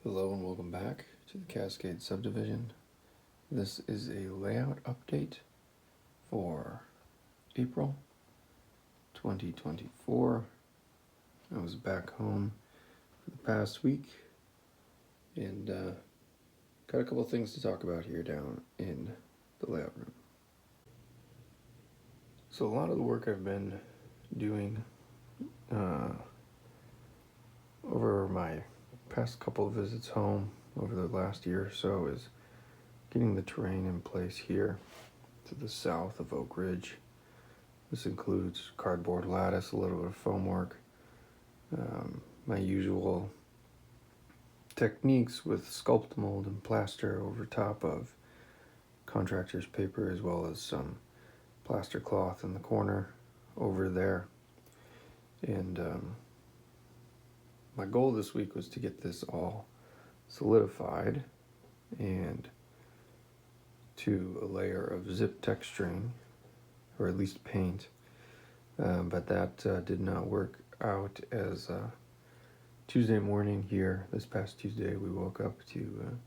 Hello and welcome back to the Cascade subdivision. This is a layout update for April 2024. I was back home for the past week and got a couple things to talk about here down in the layout room. So a lot of the work I've been doing over my past couple of visits home over the last year or so is getting the terrain in place here to the south of Oak Ridge. This includes cardboard lattice, a little bit of foam work, my usual techniques with sculpt mold and plaster over top of contractor's paper, as well as some plaster cloth in the corner over there. And my goal this week was to get this all solidified and to a layer of zip texturing, or at least paint, but that did not work out, as Tuesday morning here, this past Tuesday, we woke up to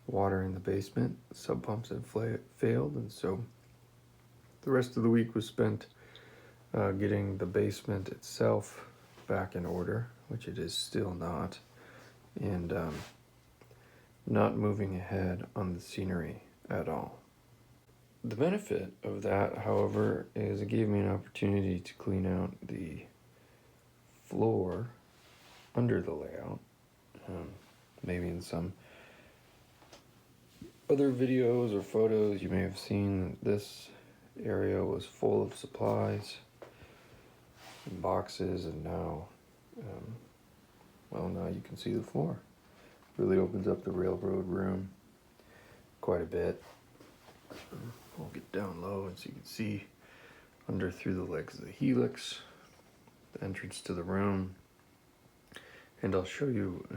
water in the basement. Sub pumps had failed, and so the rest of the week was spent getting the basement itself back in order, which it is still not, and not moving ahead on the scenery at all. The benefit of that, however, is it gave me an opportunity to clean out the floor under the layout. Maybe in some other videos or photos you may have seen that this area was full of supplies and boxes, and now now you can see the floor. Really opens up the railroad room quite a bit. I'll get down low and so you can see under through the legs of the helix, the entrance to the room, and I'll show you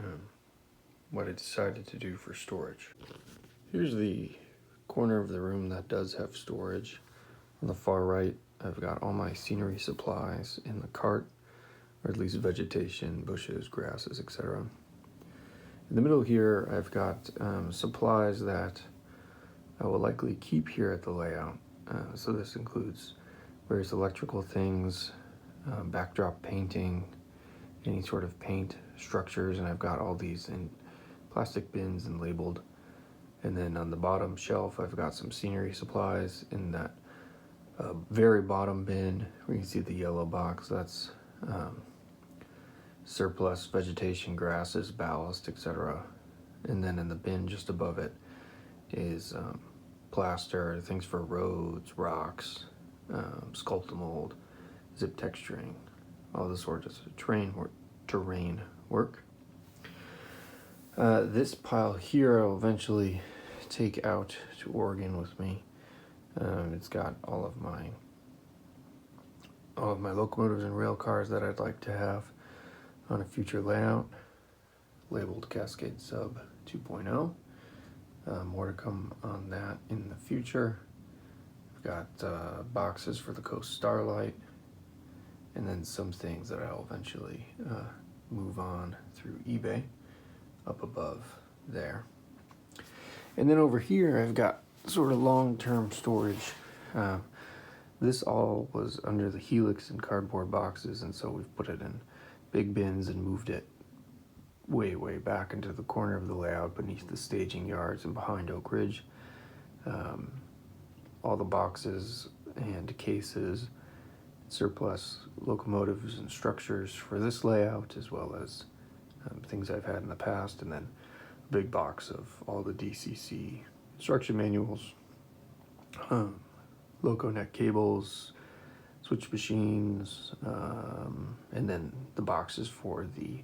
what I decided to do for storage. Here's the corner of the room that does have storage. On the far right, I've got all my scenery supplies in the cart, or at least vegetation, bushes, grasses, etc. In the middle here, I've got supplies that I will likely keep here at the layout. So this includes various electrical things, backdrop painting, any sort of paint structures, and I've got all these in plastic bins and labeled. And then on the bottom shelf, I've got some scenery supplies in that very bottom bin where you can see the yellow box. That's surplus vegetation, grasses, ballast, etc. And then in the bin just above it is plaster, things for roads, rocks, sculpt mold, zip texturing, all this sort of terrain work. This pile here I'll eventually take out to Oregon with me. It's got all of my locomotives and rail cars that I'd like to have on a future layout, labeled Cascade Sub 2.0. More to come on that in the future. I've got boxes for the Coast Starlight, and then some things that I'll eventually move on through eBay up above there. And then over here I've got sort of long-term storage. This all was under the helix and cardboard boxes, and so we've put it in big bins and moved it way back into the corner of the layout beneath the staging yards and behind Oak Ridge. All the boxes and cases, surplus locomotives and structures for this layout, as well as things I've had in the past, and then a big box of all the DCC instruction manuals, loco neck cables, switch machines, and then the boxes for the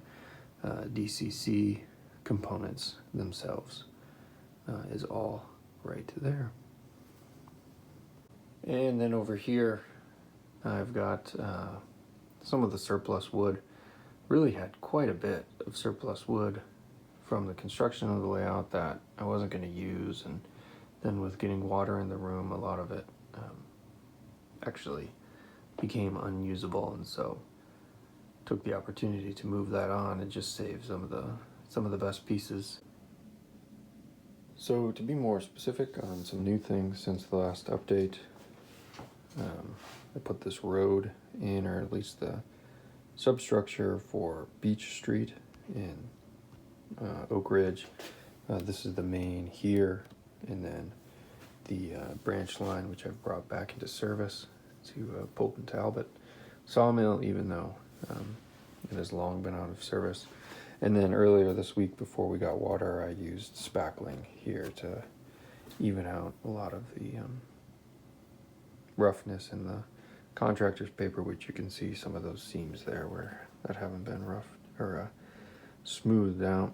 DCC components themselves is all right there. And then over here I've got some of the surplus wood. Really had quite a bit of surplus wood from the construction of the layout that I wasn't going to use, and then with getting water in the room, a lot of it actually became unusable, and so took the opportunity to move that on and just save some of the some of the best pieces. So to be more specific on some new things since the last update, I put this road in, or at least the substructure for Beach Street in Oak Ridge. This is the main here, and then the branch line, which I've brought back into service to Pope and Talbot sawmill, even though it has long been out of service. And then earlier this week, before we got water, I used spackling here to even out a lot of the roughness in the contractor's paper, which you can see some of those seams there where that haven't been rough or smoothed out.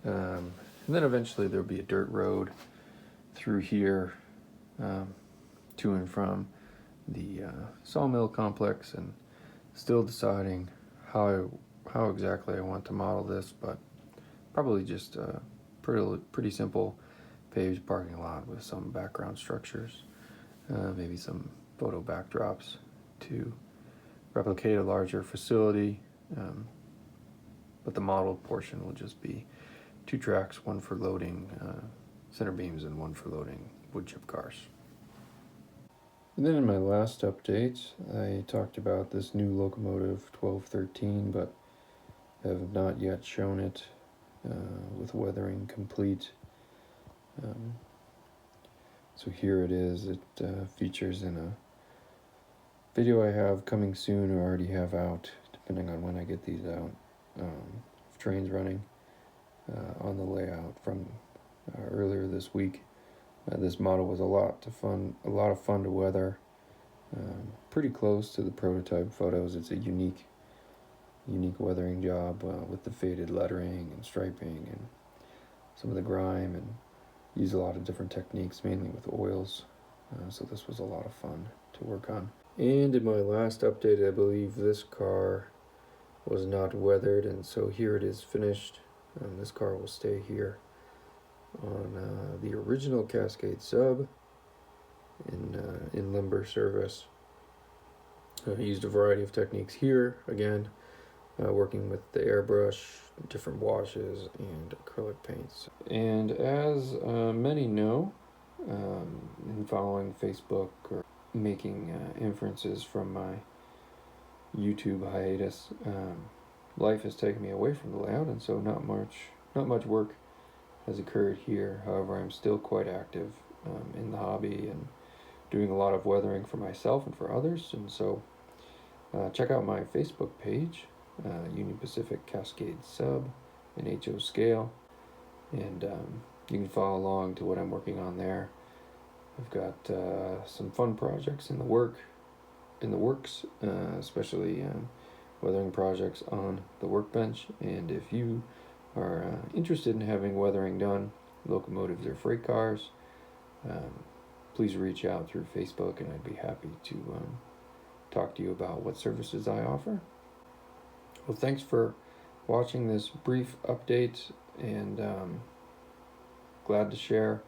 And then eventually there'll be a dirt road through here to and from the sawmill complex, and still deciding how exactly I want to model this, but probably just a pretty simple paved parking lot with some background structures, maybe some photo backdrops to replicate a larger facility, but the modeled portion will just be 2 tracks, one for loading center beams and one for loading wood chip cars. And then in my last update, I talked about this new Locomotive 1213, but have not yet shown it with weathering complete. So here it is. It features in a video I have coming soon, or already have out, depending on when I get these out, trains running on the layout from earlier this week. This model was a lot of fun to weather. Pretty close to the prototype photos. It's a unique weathering job with the faded lettering and striping and some of the grime, and use a lot of different techniques, mainly with oils. So this was a lot of fun to work on. And in my last update, I believe this car was not weathered, and so here it is finished. This car will stay here on the original Cascade sub in limber service. I used a variety of techniques here, again, working with the airbrush, different washes, and acrylic paints. And as many know, in following Facebook or making inferences from my YouTube hiatus, life has taken me away from the layout, and so not much work has occurred here. However, I'm still quite active in the hobby and doing a lot of weathering for myself and for others. And so check out my Facebook page, Union Pacific Cascade Sub in HO scale, and you can follow along to what I'm working on there. I've got some fun projects in the works, especially weathering projects on the workbench. And if you are interested in having weathering done, locomotives or freight cars, please reach out through Facebook, and I'd be happy to talk to you about what services I offer. Well, thanks for watching this brief update, and glad to share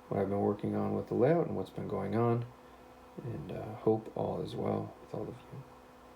what I've been working on with the layout and what's been going on, and hope all is well with all of you.